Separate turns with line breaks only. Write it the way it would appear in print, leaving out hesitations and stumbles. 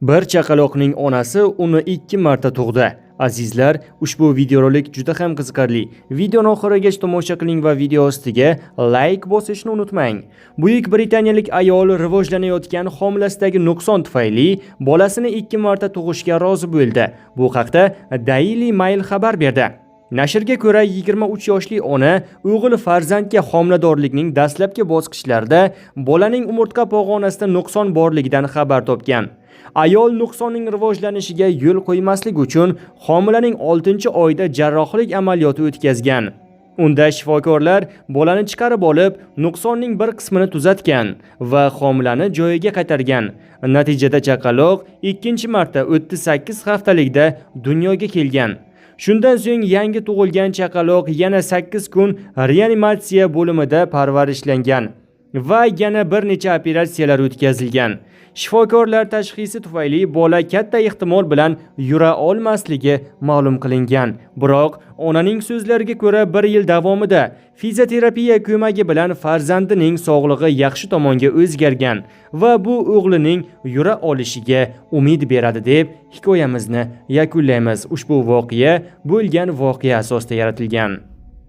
Bir chaqaloqning onasi uni 2 marta tug'di. Azizlar, ushbu videorolik juda ham qiziqarli. Videoni oxirigacha tomosha qiling va video ostiga like bosishni unutmang. Buyuk Britaniyalik ayol rivojlanayotgan homilasidagi nuqson tufayli bolasini 2 marta tug'ishga rozi bo'ldi. Bu haqda Daily Mail xabar berdi. Nashrga ko'ra, 23 yoshli ona o'g'il farzandga homiladorlikning dastlabki bosqichlarida bolaning umurtqa pog'onasida nuqson borligidan xabar topgan. Ayol nuqsonning rivojlanishiga yo'l qo'ymaslik uchun homilaning 6-oyda jarrohlik amaliyoti o'tkazgan. Unda shifokorlar bolani chiqarib olib, nuqsonning bir qismini tuzatgan va homilani joyiga qaytargan. Natijada chaqaloq 2-marta 38 haftalikda dunyoga kelgan. Shundan so'ng yangi tug'ilgan chaqaloq yana 8 kun reanimatsiya bo'limida parvarishlangan va yana bir necha operatsiyalar o'tkazilgan. Shifokorlar tashxisi tufayli bola katta ehtimol bilan yura olmasligi ma'lum qilingan. Biroq onaning so'zlariga ko'ra 1 yil davomida fizioterapiya ko'magi bilan farzandining sog'lig'i yaxshi tomonga o'zgargan va bu o'g'lining yura olishiga umid beradi deb hikoyamizni yakunlaymiz. Ushbu voqea bo'lgan voqea asosida yaratilgan.